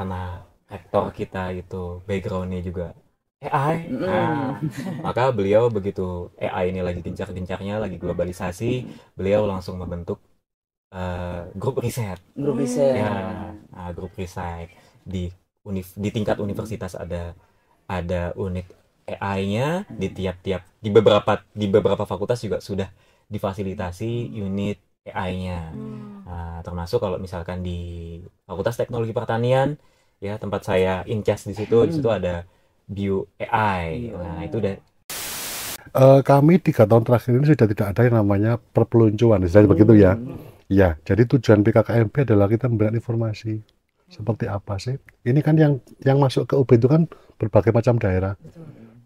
karena rektor kita itu backgroundnya juga AI, maka beliau begitu AI ini lagi gencar-gencarnya, lagi globalisasi, beliau langsung membentuk grup riset. Grup riset. Ya, grup riset di tingkat universitas ada unit AI-nya, di beberapa fakultas juga sudah difasilitasi unit AI-nya. Termasuk kalau misalkan di Fakultas Teknologi Pertanian, ya tempat saya in charge di situ ada Bio AI. Nah, itu udah kami 3 tahun terakhir ini sudah tidak ada yang namanya perpeloncoan, istilahnya begitu ya. Ya, jadi tujuan PKKMB adalah kita memberikan informasi seperti apa sih. Ini kan yang masuk ke UB itu kan berbagai macam daerah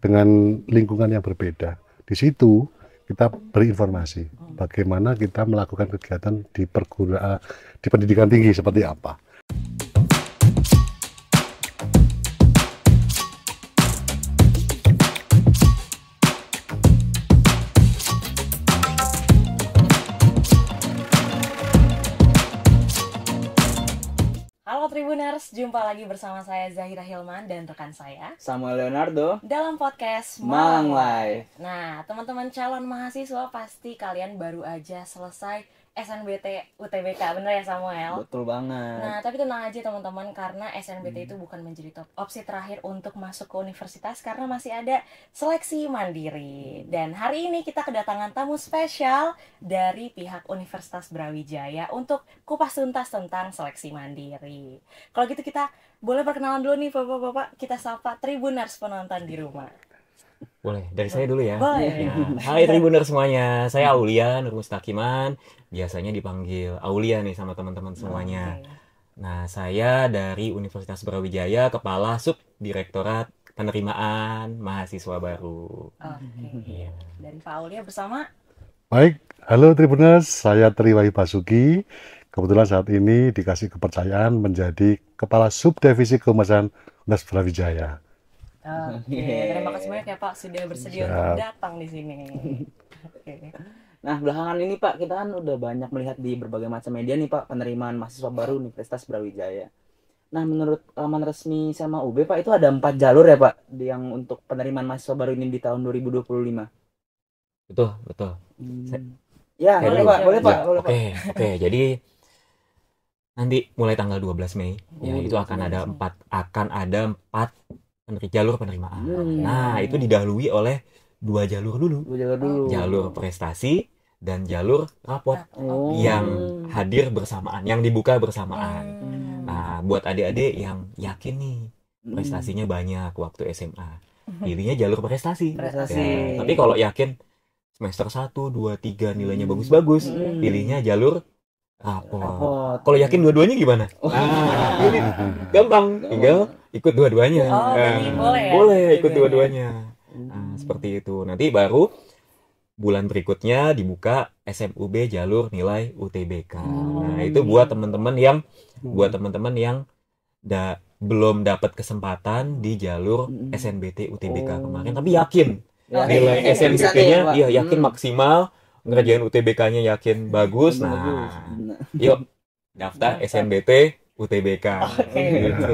dengan lingkungan yang berbeda. Di situ kita beri informasi bagaimana kita melakukan kegiatan di pendidikan tinggi seperti apa. Halo Tribuners, jumpa lagi bersama saya Zahira Hilman dan rekan saya Samuel Leonardo dalam podcast Malang Live. Nah, teman-teman calon mahasiswa pasti kalian baru aja selesai SNBT UTBK, bener ya Samuel? Betul banget. Nah, tapi tenang aja teman-teman, karena SNBT itu bukan menjadi opsi terakhir untuk masuk ke universitas, karena masih ada seleksi mandiri. Dan hari ini kita kedatangan tamu spesial dari pihak Universitas Brawijaya untuk kupas tuntas tentang seleksi mandiri. Kalau gitu kita boleh perkenalan dulu nih Bapak-bapak, kita sapa Tribuners penonton di rumah. boleh dari saya dulu ya. Boleh. Ya. Hai Tribuner semuanya, saya Aulia Nur Mustaqiman, biasanya dipanggil Aulia nih sama teman-teman semuanya. Oke. Nah, saya dari Universitas Brawijaya, Kepala Subdirektorat Penerimaan Mahasiswa Baru. Oke. Iya. Dari Pak Aulia bersama Baik, halo Tribuners, saya Triwahi Basuki. Kebetulan saat ini dikasih kepercayaan menjadi Kepala Subdivisi Kehumasan Universitas Brawijaya. Oke, terima kasih banyak ya Pak sudah bersedia Siap. untuk datang di sini. Oke. Nah, belakangan ini Pak, kita kan udah banyak melihat di berbagai macam media nih Pak, penerimaan mahasiswa baru Universitas Brawijaya. Nah, menurut laman resmi sama UB Pak, itu ada 4 jalur ya Pak, yang untuk penerimaan mahasiswa baru ini di tahun 2025. Betul. Ya, Oke, boleh dulu. Pak, boleh Pak, Ya, boleh Pak. Oke. Jadi nanti mulai tanggal 12 Mei, ya, itu akan ada 4 jalur penerimaan. Nah, itu didahului oleh 2 jalur dulu. Dua jalur dulu. Jalur prestasi dan jalur rapot Oh. yang hadir bersamaan, yang dibuka bersamaan. Nah, buat adik-adik yang yakin nih prestasinya banyak waktu SMA, pilihnya jalur prestasi. Prestasi. Ya, tapi kalau yakin semester 1, 2, 3 nilainya bagus-bagus, pilihnya jalur rapot. Rapot. Kalau yakin dua-duanya gimana? Ini gampang, tinggal ikut dua-duanya. Oh, jadi boleh ya? Boleh ikut Dua-duanya. dua-duanya. Nah, seperti itu. Nanti baru bulan berikutnya dibuka SMUB jalur nilai UTBK. Nah, itu buat teman-teman yang belum dapat kesempatan di jalur SNBT UTBK kemarin, tapi yakin Ya, nilai bisa nih, SNBT-nya Pak. iya yakin maksimal, ngerjain UTBK-nya yakin bagus. Nah, yuk daftar SNBT UTBK. Gitu.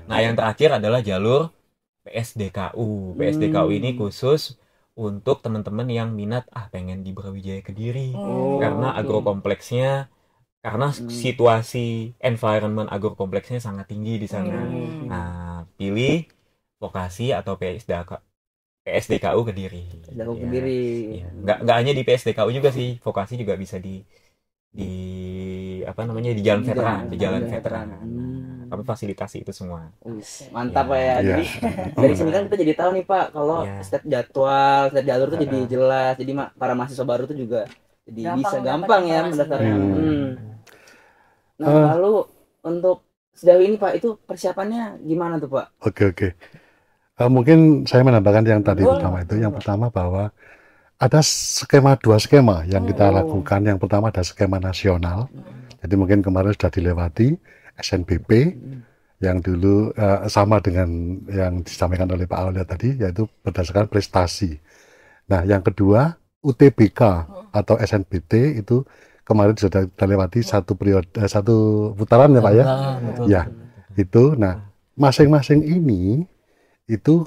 Nah, yang terakhir adalah jalur PSDKU. PSDKU ini khusus untuk teman-teman yang minat pengen di Brawijaya Kediri. Karena agrokompleksnya, karena situasi environment agrokompleksnya sangat tinggi di sana. Nah, pilih vokasi atau PSDKU Kediri. Jago Ya. Kediri. Ya. Nggak hanya di PSDKU juga sih, vokasi juga bisa di jalan veteran, di jalan veteran. Nah, kami fasilitasi itu semua. Mantap Pak ya. Iya. Jadi dari sini kan kita jadi tahu nih Pak, kalau Iya. setiap jadwal, setiap jalur tuh jadi jelas. Jadi para mahasiswa baru tuh juga jadi bisa gampang ya mendaftarnya. Nah, lalu untuk sejauh ini Pak, itu persiapannya gimana tuh Pak? Oke. Mungkin saya menambahkan yang tadi pertama itu. Yang pertama bahwa ada dua skema yang kita lakukan. Yang pertama ada skema nasional. Jadi mungkin kemarin sudah dilewati SNBP yang dulu sama dengan yang disampaikan oleh Pak Aulia tadi, yaitu berdasarkan prestasi. Nah, yang kedua UTBK atau SNBT itu kemarin sudah dilewati satu putaran ya Pak ya. Betul. Ya. Itu, nah masing-masing ini itu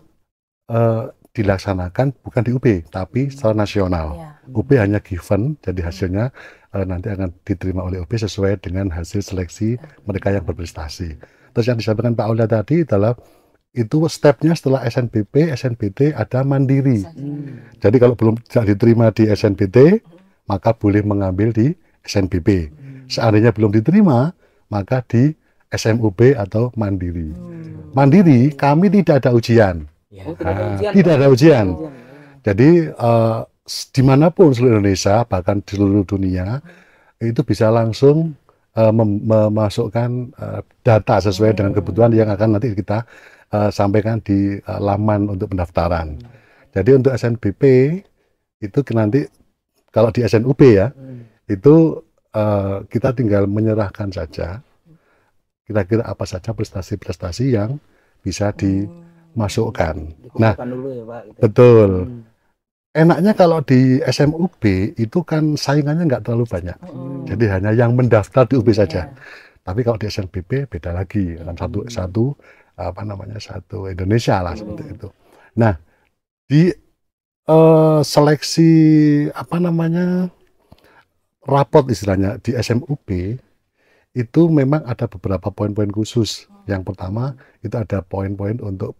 dilaksanakan bukan di UB tapi secara nasional. Iya. UB hanya given, jadi hasilnya nanti akan diterima oleh UB sesuai dengan hasil seleksi mereka yang berprestasi. Terus yang disampaikan Pak Aulia tadi adalah itu stepnya setelah SNBP, SNBT ada mandiri. Jadi kalau belum tidak diterima di SNBT, maka boleh mengambil di SNBP. Seandainya belum diterima, maka di SMUB atau mandiri. Mandiri kami tidak ada ujian. Ya. Oh, tidak ada ujian, Tidak Pak. ada ujian. Ujian, ya. Jadi dimanapun seluruh Indonesia, bahkan di seluruh dunia, itu bisa langsung memasukkan data sesuai dengan kebutuhan yang akan nanti kita sampaikan di laman untuk pendaftaran. Jadi untuk SNBP itu nanti kalau di SNUB ya, itu kita tinggal menyerahkan saja kira-kira apa saja prestasi-prestasi yang bisa dimasukkan. Nah, Dikumpulkan dulu ya, Pak. Gitu. betul. Enaknya kalau di SMUB itu kan saingannya nggak terlalu banyak. Jadi hanya yang mendaftar di UB saja. Tapi kalau di SNBP beda lagi, kan satu Indonesia lah seperti itu. Nah, di seleksi raport istilahnya di SMUB itu memang ada beberapa poin-poin khusus. Yang pertama itu ada poin-poin untuk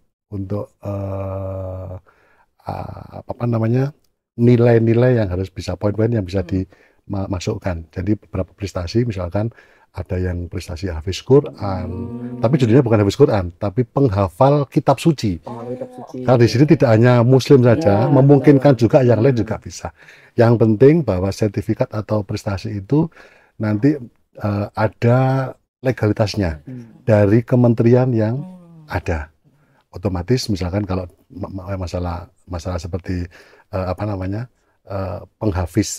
nilai-nilai yang harus bisa, poin-poin yang bisa dimasukkan. Jadi beberapa prestasi, misalkan ada yang prestasi hafiz Quran, tapi judulnya bukan hafiz Quran, tapi penghafal kitab suci. Karena di sini tidak hanya Muslim saja, memungkinkan juga yang lain juga bisa. Yang penting bahwa sertifikat atau prestasi itu nanti ada legalitasnya dari kementerian yang ada. Otomatis misalkan kalau masalah seperti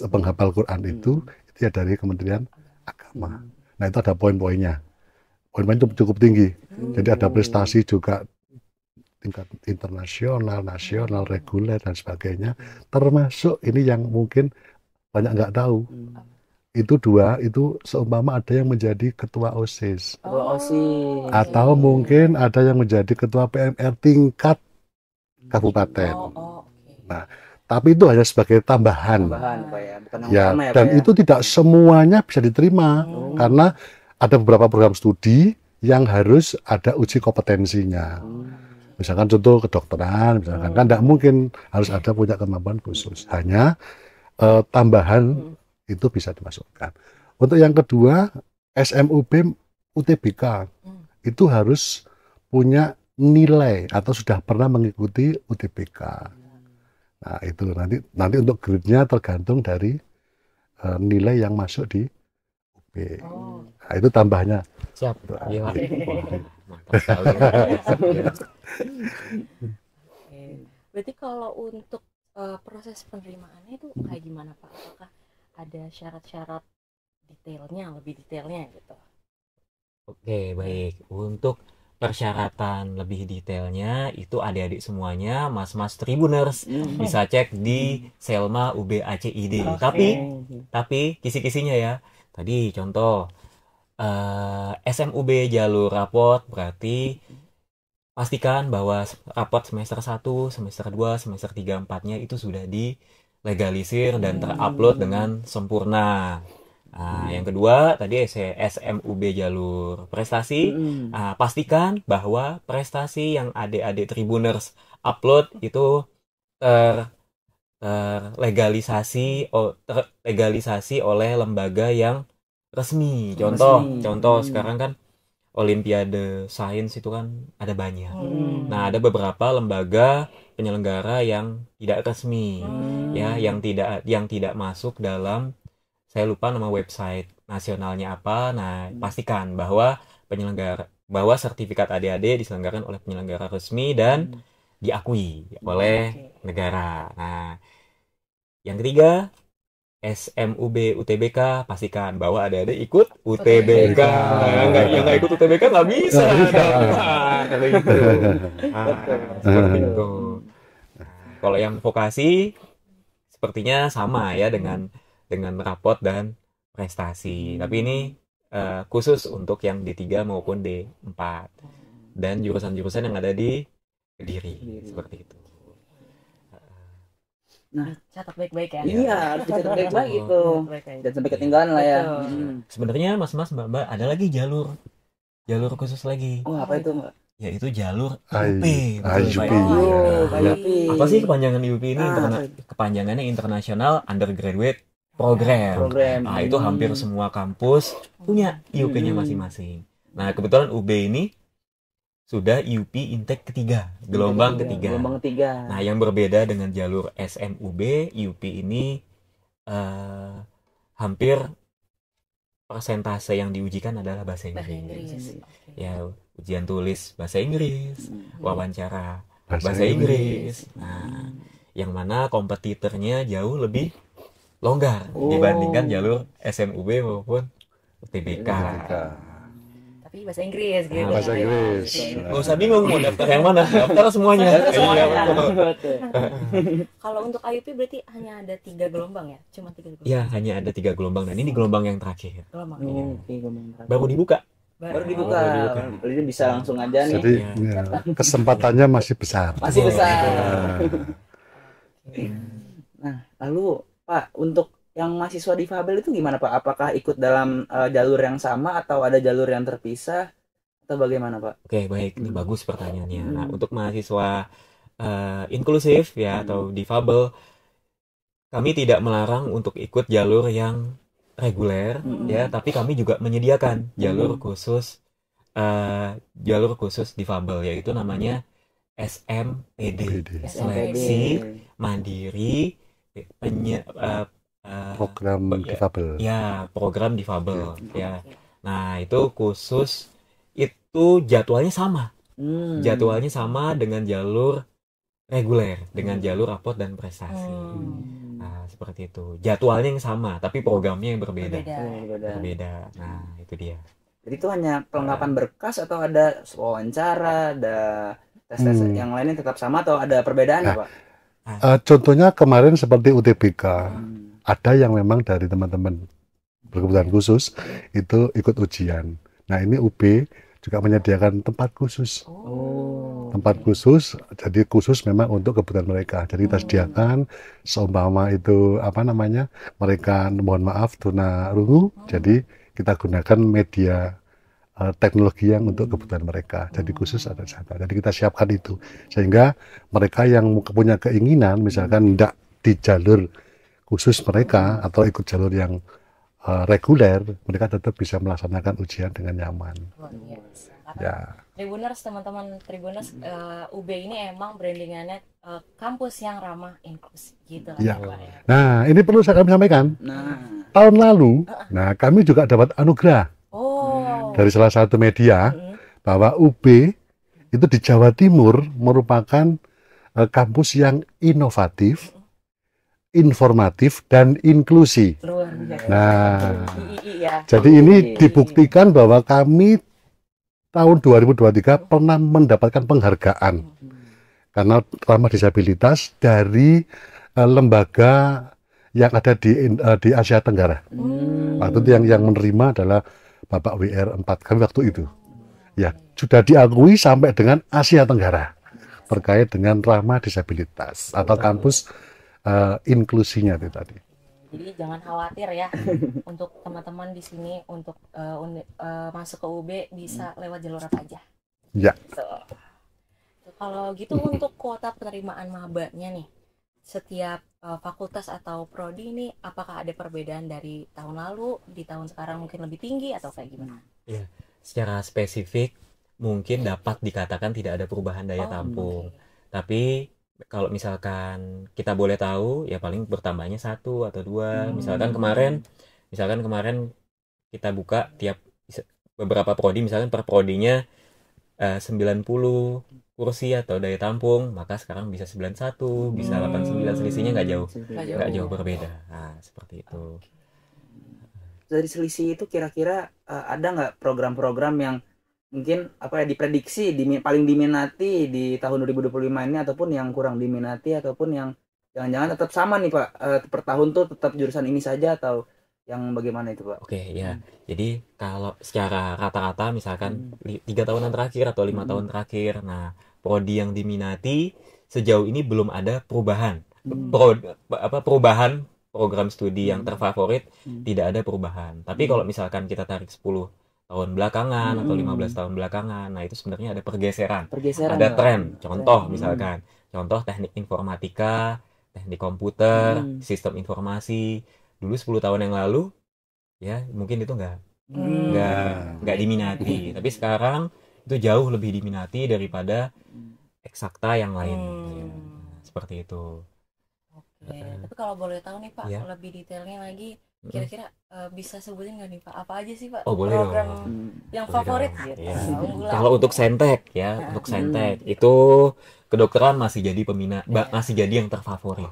penghafal Quran itu ya dari Kementerian Agama. Nah itu ada poin-poinnya. Poin-poin itu cukup tinggi. Jadi ada prestasi juga tingkat internasional, nasional, reguler dan sebagainya. Termasuk ini yang mungkin banyak nggak tahu. Itu seumpama ada yang menjadi ketua OSIS. Atau mungkin ada yang menjadi ketua PMR tingkat kabupaten. Nah, tapi itu hanya sebagai tambahan. Pak, ya. Bukan yang Ya, utama ya, dan Pak, ya. itu tidak semuanya bisa diterima karena ada beberapa program studi yang harus ada uji kompetensinya. Misalkan contoh kedokteran, misalkan kan tidak mungkin harus ada punya kemampuan khusus. Hanya tambahan itu bisa dimasukkan. Untuk yang kedua, SMUB UTBK itu harus punya nilai atau sudah pernah mengikuti UTBK. Nah itu nanti untuk grade-nya tergantung dari nilai yang masuk di UB. Nah, itu tambahnya. Siap. Iya. Mantap sekali. Berarti kalau untuk proses penerimaannya itu kayak gimana Pak? Apakah ada syarat-syarat lebih detailnya gitu? Oke, baik. Untuk persyaratan lebih detailnya itu adik-adik semuanya, mas-mas Tribuners bisa cek di Selma UB ACID. Tapi kisi-kisinya ya. Tadi contoh SMUB jalur raport berarti pastikan bahwa raport semester 1, semester 2, semester 3, 4-nya itu sudah dilegalisir dan terupload dengan sempurna. Nah, yang kedua tadi SMUB jalur prestasi, pastikan bahwa prestasi yang adik-adik Tribuners upload itu terlegalisasi oleh lembaga yang resmi. Contoh sekarang kan Olimpiade Sains itu kan ada banyak. Nah, ada beberapa lembaga penyelenggara yang tidak resmi, ya, yang tidak masuk dalam, saya lupa nama website nasionalnya apa. Nah, pastikan bahwa sertifikat adik-adik diselenggarakan oleh penyelenggara resmi dan diakui oleh negara. Nah, yang ketiga, SMUB UTBK, pastikan bahwa adik-adik ikut UTBK. Yang nggak ikut UTBK nggak bisa. Seperti itu. Kalau yang vokasi sepertinya sama ya dengan raport dan prestasi. Tapi ini khusus untuk yang D3 maupun D4 dan jurusan-jurusan yang ada di Kediri seperti itu. Nah, Catat baik-baik ya. iya harus dicatat baik-baik itu. Baik-baik. Jangan sampai ketinggalan lah ya. Betul. Sebenarnya mas-mas mbak-mbak ada lagi jalur khusus lagi, Oh, apa itu, Mbak? yaitu jalur IUP. IUP. Betul, Pak. IUP. Oh, Ya. IUP. Apa sih kepanjangan IUP ini? Ah, Kepanjangannya International Undergraduate Program. Program. Nah, itu hampir semua kampus punya IUP-nya masing-masing. Nah, kebetulan UB ini sudah IUP intake ketiga, gelombang ketiga. Gelombang ketiga. Nah, yang berbeda dengan jalur SMUB, IUP ini hampir persentase yang diujikan adalah bahasa Bahasa Inggris. Inggris. Oke. Ya, ujian tulis bahasa Inggris, wawancara Bahasa bahasa Inggris. Nah, yang mana kompetitornya jauh lebih longgar dibandingkan jalur SMUB maupun UTBK. Tapi bahasa Inggris gitu. Nah, Bahasa Inggris. Gak usah bingung mau daftar yang mana, daftar semuanya. Semuanya. Iya, betul. Betul. Kalau untuk IUP berarti hanya ada 3 gelombang ya? Cuma 3 gelombang. Ya, hanya ada 3 gelombang dan ini gelombang yang terakhir. Gelombang. Oh, oke, gelombang terakhir. Baru dibuka. Baru dibuka. Baru dibuka. Jadi bisa langsung aja nih. Jadi Iya. ya, kesempatannya masih besar. Masih besar. Nah, Nah, lalu Pak, untuk yang mahasiswa difabel itu gimana Pak? Apakah ikut dalam jalur yang sama atau ada jalur yang terpisah atau bagaimana Pak? Oke, baik. Ini bagus pertanyaannya. Nah, untuk mahasiswa inklusif ya atau difabel, kami tidak melarang untuk ikut jalur yang reguler ya, tapi kami juga menyediakan jalur khusus difabel, yaitu namanya SMPD, seleksi mandiri program difabel. ya program difabel ya. Nah, itu khusus, itu jadwalnya sama. Jadwalnya sama dengan jalur reguler, dengan jalur rapot dan prestasi. Nah, seperti itu. Jadwalnya yang sama, tapi programnya yang berbeda. Berbeda. Nah, itu dia. Jadi itu hanya pelengkapan berkas atau ada wawancara, ada tes-tes yang lainnya tetap sama atau ada perbedaan ya Pak? Contohnya kemarin seperti UTBK, ada yang memang dari teman-teman berkebutuhan khusus itu ikut ujian. Nah, ini UB juga menyediakan tempat khusus. Tempat khusus, jadi khusus memang untuk kebutuhan mereka. Jadi kita sediakan seumpama itu apa namanya, mereka mohon maaf tunarungu, jadi kita gunakan media teknologi yang untuk kebutuhan mereka. Jadi khusus ada satu. Jadi kita siapkan itu sehingga mereka yang punya keinginan misalkan tidak di jalur khusus mereka atau ikut jalur yang reguler, mereka tetap bisa melaksanakan ujian dengan nyaman. Ya. Tribuners, teman-teman Tribuners, UB ini emang brandingannya kampus yang ramah inklusif gitu lah Ya. Pak, ya. Nah, ini perlu kami sampaikan. Nah, Tahun lalu, nah kami juga dapat anugerah dari salah satu media bahwa UB itu di Jawa Timur merupakan kampus yang inovatif, informatif, dan inklusi. Luar biasa. Nah, ya. jadi ini dibuktikan bahwa kami tahun 2023 pernah mendapatkan penghargaan karena ramah disabilitas dari lembaga yang ada di Asia Tenggara. Waktu itu yang menerima adalah Bapak WR4 kami waktu itu. Ya, sudah diakui sampai dengan Asia Tenggara terkait dengan ramah disabilitas atau kampus inklusinya itu tadi. Jadi jangan khawatir ya untuk teman-teman di sini untuk masuk ke UB bisa lewat jalur apa aja. Ya. Kalau gitu untuk kuota penerimaan mabanya nih, setiap fakultas atau prodi ini apakah ada perbedaan dari tahun lalu, di tahun sekarang mungkin lebih tinggi atau kayak gimana? Ya, secara spesifik mungkin dapat dikatakan tidak ada perubahan daya tampung. Tapi kalau misalkan kita boleh tahu, ya paling bertambahnya 1 atau 2. Misalkan kemarin kita buka tiap beberapa prodi, misalkan per prodinya 90 kursi atau daya tampung, maka sekarang bisa 91, bisa 89, selisihnya nggak jauh berbeda. Nah, seperti itu. Dari selisih itu kira-kira ada nggak program-program yang mungkin diprediksi paling diminati di tahun 2025 ini, ataupun yang kurang diminati, ataupun yang jangan-jangan tetap sama nih Pak, per tahun tuh tetap jurusan ini saja, atau yang bagaimana itu Pak? Oke, ya. Jadi kalau secara rata-rata misalkan 3 tahunan terakhir atau 5 tahun terakhir, nah prodi yang diminati sejauh ini belum ada perubahan. Perubahan program studi yang terfavorit tidak ada perubahan. Tapi kalau misalkan kita tarik 10 tahun belakangan atau 15 tahun belakangan, nah itu sebenarnya ada pergeseran. Ada Pak. tren. Contoh misalkan, contoh teknik informatika, teknik komputer, sistem informasi. Dulu 10 tahun yang lalu ya mungkin itu nggak diminati, tapi sekarang itu jauh lebih diminati daripada eksakta yang lain. Seperti itu. Oke, tapi kalau boleh tahu nih Pak, Ya. lebih detailnya lagi, kira-kira bisa sebutin nggak nih Pak, apa aja sih Pak Oh, boleh program dong. yang Boleh favorit dong. gitu, Iya. unggulan? Kalau untuk Saintek ya, untuk Saintek itu kedokteran masih jadi masih jadi yang terfavorit.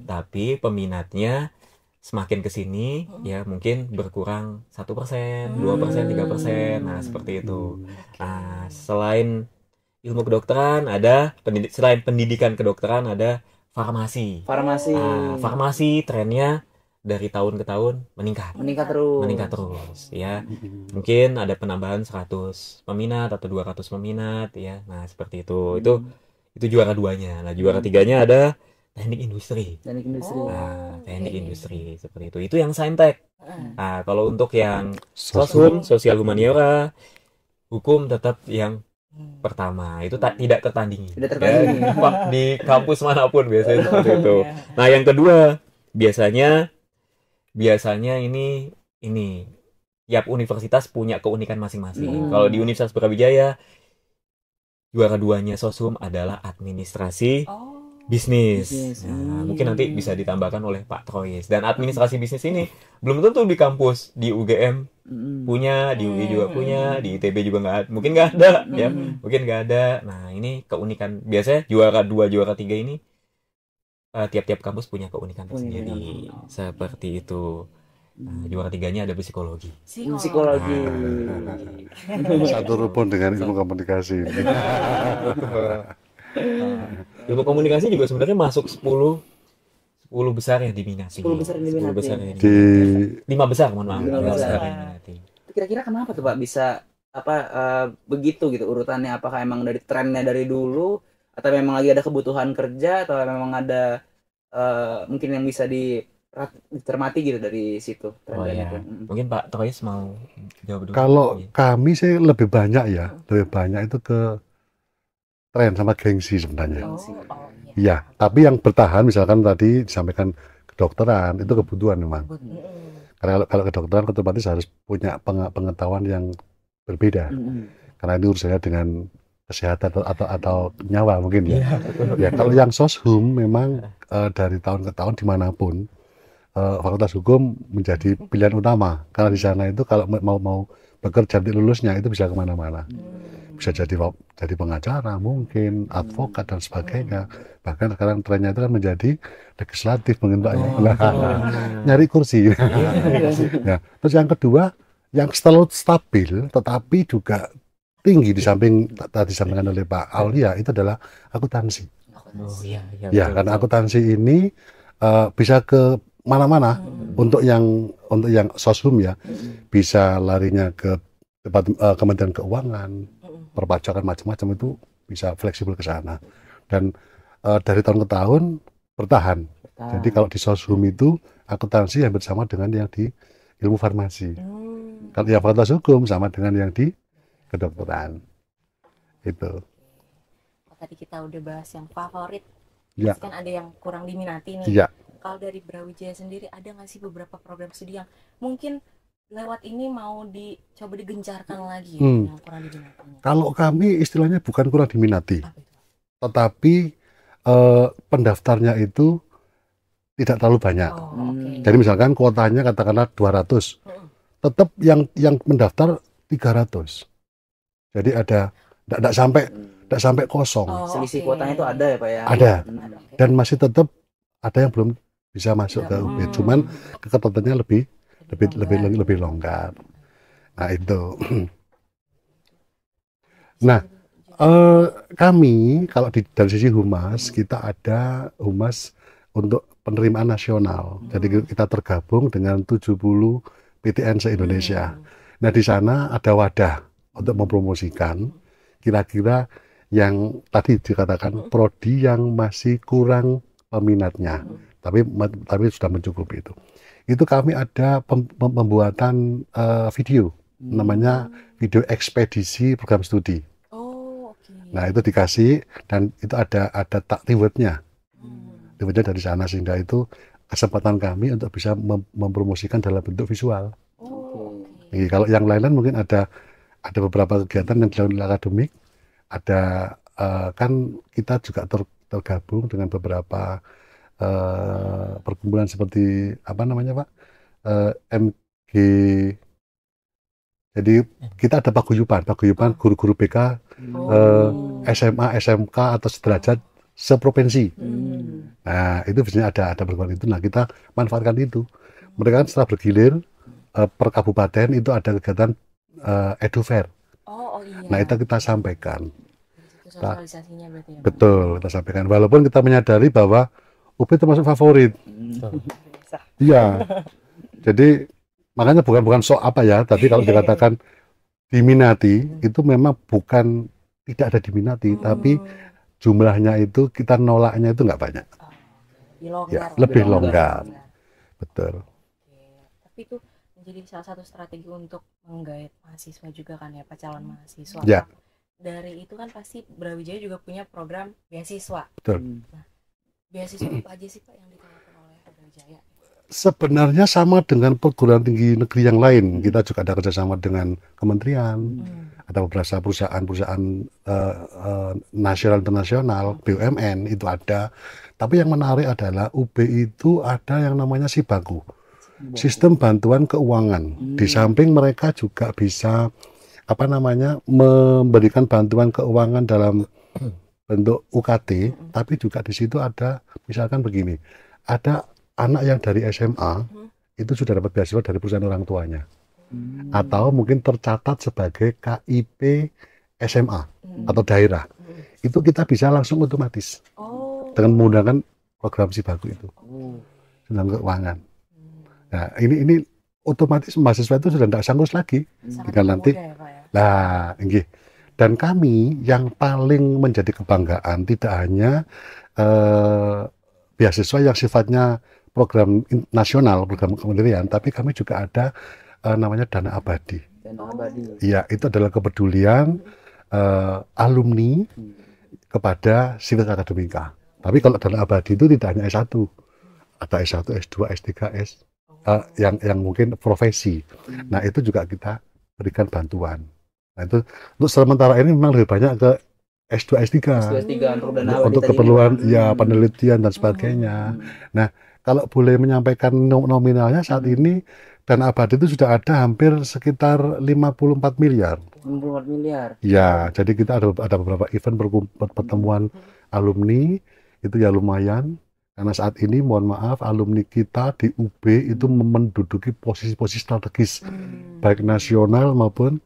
Tapi peminatnya semakin kesini ya mungkin berkurang 1%, 2%, 3%. Nah seperti itu. Nah selain ilmu kedokteran ada selain pendidikan kedokteran ada farmasi. Nah, farmasi trennya dari tahun ke tahun meningkat terus ya. Mungkin ada penambahan 100 peminat atau 200 peminat ya. Nah seperti itu. Itu juara 2-nya. Nah juara 3-nya ada teknik industri. Nah, teknik industri seperti itu. Itu yang Saintek. Nah, kalau untuk yang Soshum, sosial humaniora, hukum tetap yang pertama. Itu tidak tertandingi. Ya, di kampus manapun biasanya seperti itu. Nah, yang kedua biasanya ini tiap universitas punya keunikan masing-masing. Kalau di Universitas Brawijaya juara 2-nya Soshum adalah administrasi bisnis. Nah, mungkin nanti bisa ditambahkan oleh Pak Troyes. Dan administrasi bisnis ini belum tentu di kampus, di UGM punya, di UI juga punya, di ITB juga mungkin nggak ada, ya, mungkin nggak ada. Nah, ini keunikan. Biasanya juara 2, juara 3 ini tiap-tiap kampus punya keunikan sendiri. Seperti itu. Nah, juara 3-nya ada psikologi. Satu rumpun dengan ilmu komunikasi. Ilmu komunikasi juga sebenarnya masuk 10 besar yang diminati. 10 besar yang diminati. Di 5 besar, mohon maaf. 5 besar yang diminati. Kira-kira kenapa tuh Pak bisa begitu gitu urutannya? Apakah emang dari trennya dari dulu, atau memang lagi ada kebutuhan kerja, atau memang ada mungkin yang bisa dicermati gitu dari situ trennya itu? Mungkin Pak Troyes mau jawab dulu. Kalau kami sih lebih banyak itu ke tren sama gengsi sebenarnya. Iya, tapi yang bertahan misalkan tadi disampaikan kedokteran itu kebutuhan memang. Karena kalau kedokteran otomatis harus punya pengetahuan yang berbeda. Karena ini urusannya dengan kesehatan atau nyawa mungkin ya. Ya kalau yang Soshum memang dari tahun ke tahun dimanapun Fakultas Hukum menjadi pilihan utama. Karena di sana itu kalau mau bekerja di lulusnya itu bisa kemana-mana. Bisa jadi pengacara, mungkin advokat dan sebagainya. Bahkan sekarang trennya itu kan menjadi legislatif mungkin Pak. Nyari kursi. Ya. Terus yang kedua, yang selalu stabil tetapi juga tinggi di samping tadi disampaikan oleh Pak Aulia itu adalah akuntansi. Ya, karena akuntansi ini bisa ke mana-mana. Untuk yang Soshum ya, bisa larinya ke Kementerian Keuangan, perpajakan macam-macam, itu bisa fleksibel ke sana. Dan dari tahun ke tahun bertahan. Jadi kalau di Soshum itu akuntansi hampir sama dengan yang di ilmu farmasi. Kalau yang Fakultas Hukum sama dengan yang di kedokteran. Itu. Tadi kita udah bahas yang favorit. Ya. Kan ada yang kurang diminati nih. Ya. Kalau dari Brawijaya sendiri ada nggak sih beberapa program studi yang mungkin lewat ini mau dicoba digencarkan lagi yang kurang diminati? Kalau kami istilahnya bukan kurang diminati, tetapi pendaftarnya itu tidak terlalu banyak. Jadi misalkan kuotanya katakanlah 200, tetap yang mendaftar 300. Jadi ada tidak sampai kosong. Selisih kuotanya itu ada ya Pak ya? Ada. Dan masih tetap ada yang belum bisa masuk ke UB. Cuman keketatannya lebih longgar. Nah itu. Nah kami kalau dari sisi humas kita ada humas untuk penerimaan nasional. Jadi kita tergabung dengan 70 PTN se-Indonesia. Nah, di sana ada wadah untuk mempromosikan kira-kira yang tadi dikatakan prodi yang masih kurang peminatnya, tapi sudah mencukupi itu. Itu kami ada pembuatan video, namanya video ekspedisi program studi. Oh, oke. Nah, itu dikasih dan itu ada tak rewardnya dari sana, sehingga itu kesempatan kami untuk bisa mempromosikan dalam bentuk visual. Oh, Jadi, kalau yang lain-lain mungkin ada beberapa kegiatan yang dilakukan akademik, ada kan kita juga tergabung dengan beberapa perkumpulan seperti apa namanya Pak, MG. Jadi kita ada paguyuban guru-guru BK, SMA, SMK atau sederajat seprovinsi. Nah, itu biasanya ada perkumpulan itu. Nah, kita manfaatkan itu. Mereka kan setelah bergilir per kabupaten itu ada kegiatan edu fair. Oh iya. Nah, itu kita sampaikan. Itu sosialisasinya berarti ya. Betul, kita sampaikan. Walaupun kita menyadari bahwa UP termasuk favorit. Iya. Jadi makanya bukan sok apa ya. Tapi kalau dikatakan diminati, itu memang bukan tidak ada diminati, tapi jumlahnya itu kita nolaknya itu nggak banyak. Ya, lebih longgar. Betul. Oke. Tapi itu menjadi salah satu strategi untuk menggait mahasiswa juga kan ya, Pak, calon mahasiswa. Ya. Dari itu kan pasti Brawijaya juga punya program beasiswa. Betul. Nah, beasiswa apa aja sih Pak yang ditawarkan oleh Brawijaya? Sebenarnya sama dengan perguruan tinggi negeri yang lain. Kita juga ada kerjasama dengan kementerian, ada beberapa perusahaan nasional internasional, BUMN itu ada. Tapi yang menarik adalah UB itu ada yang namanya SIBAKU, sistem bantuan keuangan. Di samping mereka juga bisa memberikan bantuan keuangan dalam bentuk UKT, tapi juga di situ ada misalkan begini, ada anak yang dari SMA itu sudah dapat beasiswa dari perusahaan orang tuanya, atau mungkin tercatat sebagai KIP SMA atau daerah, itu kita bisa langsung otomatis dengan menggunakan program SIBAKU itu, tentang keuangan. Nah, ini otomatis mahasiswa itu sudah tidak sanggup lagi, tinggal nanti. Nah, dan kami yang paling menjadi kebanggaan tidak hanya beasiswa yang sifatnya program nasional, program kementerian, tapi kami juga ada namanya dana abadi. Dana abadi. Iya, itu adalah kepedulian alumni kepada sivitas akademika. Tapi kalau dana abadi itu tidak hanya S1, ada S1, S2, S3, yang mungkin profesi. Nah, itu juga kita berikan bantuan. Nah, itu untuk sementara ini memang lebih banyak ke S2, S3. Untuk keperluan ya penelitian dan sebagainya. Nah, kalau boleh menyampaikan nominalnya saat ini dana abadi itu sudah ada hampir sekitar 54 miliar. 54 miliar. Ya, jadi kita ada beberapa event pertemuan alumni, itu ya lumayan. Karena saat ini mohon maaf alumni kita di UB itu menduduki posisi-posisi strategis baik nasional maupun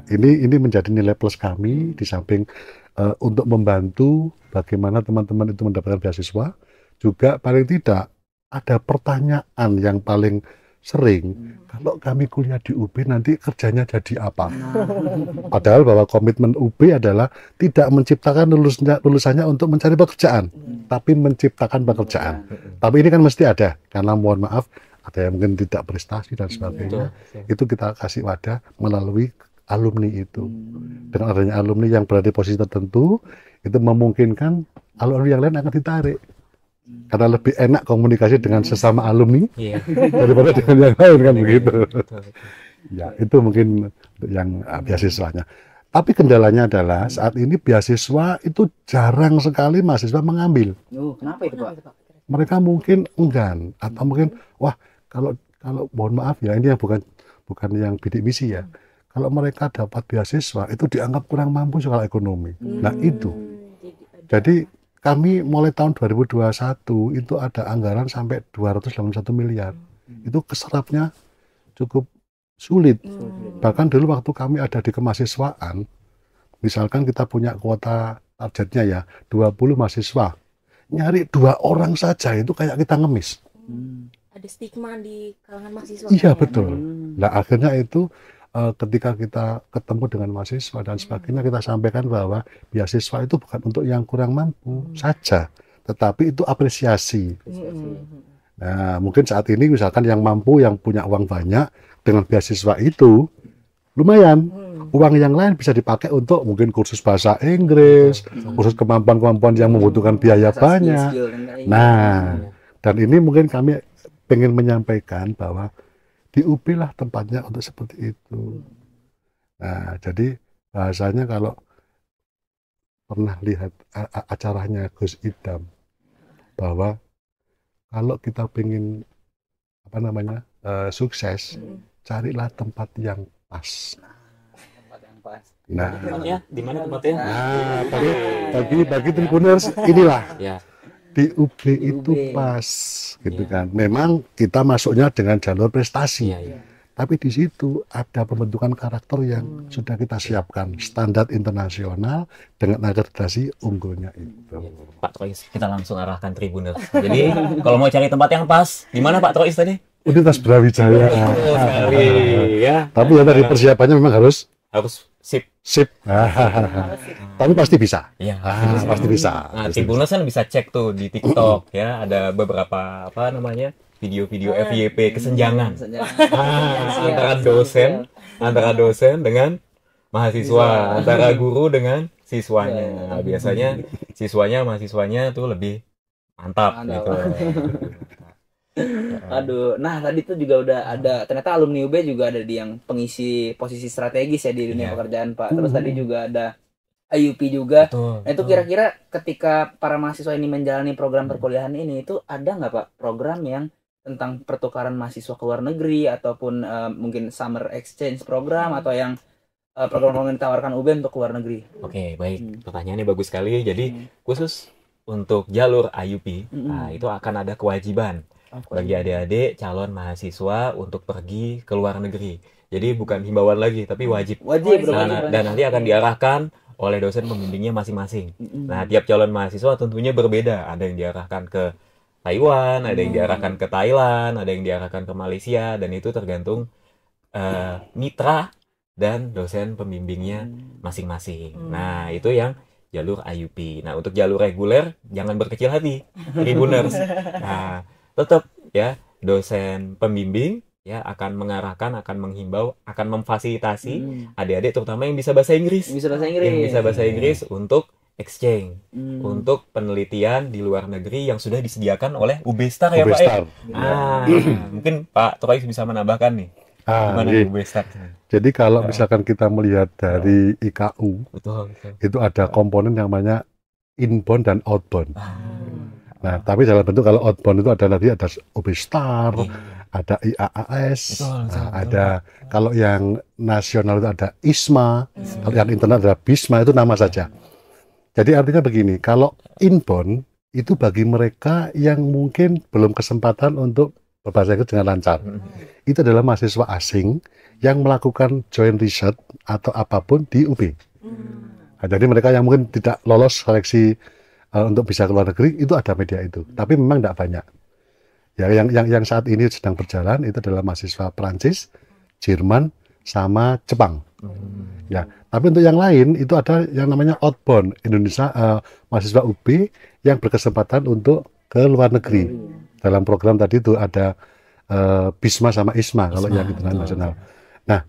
ini menjadi nilai plus kami di samping untuk membantu bagaimana teman-teman itu mendapatkan beasiswa, juga paling tidak ada pertanyaan yang paling sering, kalau kami kuliah di UB nanti kerjanya jadi apa? Padahal bahwa komitmen UB adalah tidak menciptakan lulusannya untuk mencari pekerjaan, tapi menciptakan pekerjaan. Tapi ini kan mesti ada, karena mohon maaf ada yang mungkin tidak prestasi dan sebagainya. Itu kita kasih wadah melalui alumni itu. Dengan adanya alumni yang berada di posisi tertentu, itu memungkinkan alumni yang lain akan ditarik. Karena lebih enak komunikasi dengan sesama alumni daripada dengan yang lain kan begitu. Ya, itu mungkin yang beasiswanya. Tapi kendalanya adalah saat ini beasiswa itu jarang sekali mahasiswa mengambil. Kenapa itu Pak? Mereka mungkin enggan atau mungkin wah kalau mohon maaf ya, ini yang bukan yang bidik misi ya. Kalau mereka dapat beasiswa itu dianggap kurang mampu soal ekonomi. Nah itu. Jadi kami mulai tahun 2021 itu ada anggaran sampai 281 miliar. Itu keserapnya cukup sulit. Bahkan dulu waktu kami ada di kemahasiswaan, misalkan kita punya kuota targetnya ya 20 mahasiswa nyari 2 orang saja itu kayak kita ngemis. Ada stigma di kalangan mahasiswa. Iya kan ya? betul. Nah akhirnya itu ketika kita ketemu dengan mahasiswa dan sebagainya, kita sampaikan bahwa beasiswa itu bukan untuk yang kurang mampu saja, tetapi itu apresiasi. Nah mungkin saat ini misalkan yang mampu, yang punya uang banyak, dengan beasiswa itu lumayan. Uang yang lain bisa dipakai untuk mungkin kursus bahasa Inggris, kursus kemampuan-kemampuan yang membutuhkan biaya banyak. Nah, dan ini mungkin kami pengen menyampaikan bahwa di UB lah tempatnya untuk seperti itu. Nah, jadi bahasanya kalau pernah lihat acaranya Gus Idam, bahwa kalau kita pengen sukses, carilah tempat yang pas. Nah, di mana tempatnya? bagi Tribuners inilah Ya. di UB itu pas, gitu kan. Memang kita masuknya dengan jalur prestasi, tapi di situ ada pembentukan karakter yang sudah kita siapkan, standar internasional dengan akreditasi unggulnya itu. Pak Trois, kita langsung arahkan Tribuners. Jadi kalau mau cari tempat yang pas, di mana Pak Trois tadi? Universitas Brawijaya. Betul sekali, ya. Tapi ya tadi persiapannya memang harus sip. Tapi pasti bisa. Iya. Pasti bisa. Nah, Tribuners kan bisa cek tuh di TikTok ya, ada beberapa video-video FYP kesenjangan antara dosen dengan mahasiswa, antara guru dengan siswanya. Nah, biasanya mahasiswanya tuh lebih mantap. Gitu. Aduh, nah tadi tuh juga udah ada, ternyata alumni UB juga ada di yang pengisi posisi strategis ya di dunia pekerjaan Pak. Terus tadi juga ada IUP juga. Betul, Nah itu kira-kira ketika para mahasiswa ini menjalani program perkuliahan ini, itu ada nggak Pak program yang tentang pertukaran mahasiswa ke luar negeri ataupun mungkin summer exchange program atau yang program-program yang ditawarkan UB untuk ke luar negeri? Oke, baik. Pertanyaannya bagus sekali. Jadi khusus untuk jalur IUP, nah, itu akan ada kewajiban bagi adik-adik calon mahasiswa untuk pergi ke luar negeri. Jadi bukan himbauan lagi, tapi wajib. Dan nanti akan diarahkan oleh dosen pembimbingnya masing-masing. Nah, tiap calon mahasiswa tentunya berbeda. Ada yang diarahkan ke Taiwan, ada yang diarahkan ke Thailand, ada yang diarahkan ke Malaysia, dan itu tergantung mitra dan dosen pembimbingnya masing-masing. Nah, itu yang jalur IUP. Nah, untuk jalur reguler jangan berkecil hati, Tribuners. Nah, tetap ya dosen pembimbing ya akan mengarahkan, akan menghimbau, akan memfasilitasi adik-adik terutama yang bisa bahasa Inggris. Yang bisa bahasa Inggris untuk exchange, untuk penelitian di luar negeri yang sudah disediakan oleh UB Star ya Pak ya. Mungkin Pak Trois bisa menambahkan nih. Gimana UB Star? Jadi kalau misalkan kita melihat dari IKU, betul. Itu ada komponen yang namanya inbound dan outbound. Nah, tapi dalam bentuk kalau outbound itu ada UB Star, ada IAAS, ada kalau yang nasional itu ada ISMA, kalau yang internal ada BISMA, itu nama saja. Jadi artinya begini, kalau inbound itu bagi mereka yang mungkin belum kesempatan untuk berbahasa Inggris dengan lancar. Itu adalah mahasiswa asing yang melakukan joint research atau apapun di UB. Nah, jadi mereka yang mungkin tidak lolos seleksi untuk bisa ke luar negeri, itu ada media itu. Tapi memang tidak banyak. Ya, yang saat ini sedang berjalan itu adalah mahasiswa Prancis, Jerman, sama Jepang. Ya, tapi untuk yang lain itu ada yang namanya outbound Indonesia, mahasiswa UB yang berkesempatan untuk ke luar negeri. Dalam program tadi itu ada BISMA sama ISMA kalau yang internasional. Nah,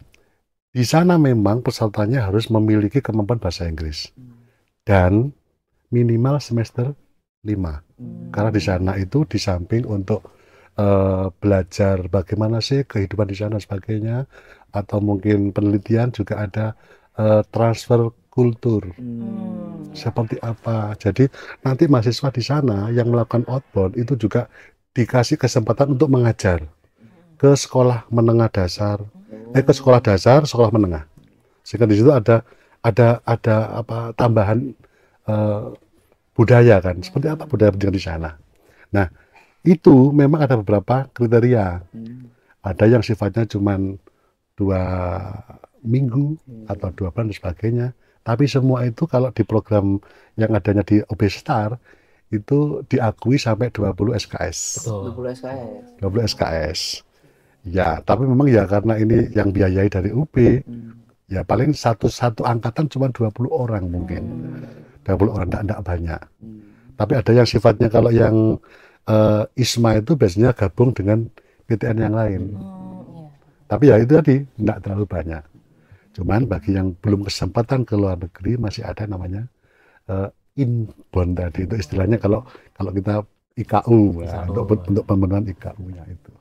di sana memang pesertanya harus memiliki kemampuan bahasa Inggris dan minimal semester 5. Karena di sana itu di samping untuk belajar bagaimana sih kehidupan di sana sebagainya, atau mungkin penelitian, juga ada transfer kultur. Seperti apa. Jadi nanti mahasiswa di sana yang melakukan outbound itu juga dikasih kesempatan untuk mengajar ke sekolah menengah dasar, ke sekolah dasar, sekolah menengah. Sehingga di situ ada tambahan budaya kan, seperti apa budaya pendidikan di sana. Nah, itu memang ada beberapa kriteria. Ada yang sifatnya cuma 2 minggu atau 2 bulan dan sebagainya. Tapi semua itu kalau di program yang adanya di UB Star itu diakui sampai 20 SKS. Betul. 20 SKS. 20 SKS. Ya, tapi memang ya karena ini yang biayai dari UB, ya paling satu angkatan cuma 20 orang mungkin. 20 orang, enggak banyak. Tapi ada yang sifatnya kalau yang ISMA itu biasanya gabung dengan PTN yang lain. Iya. Tapi ya itu tadi, enggak terlalu banyak. Cuman bagi yang belum kesempatan ke luar negeri masih ada namanya inbound tadi, itu istilahnya kalau kita IKU, ya, untuk pemenuhan IKU-nya itu.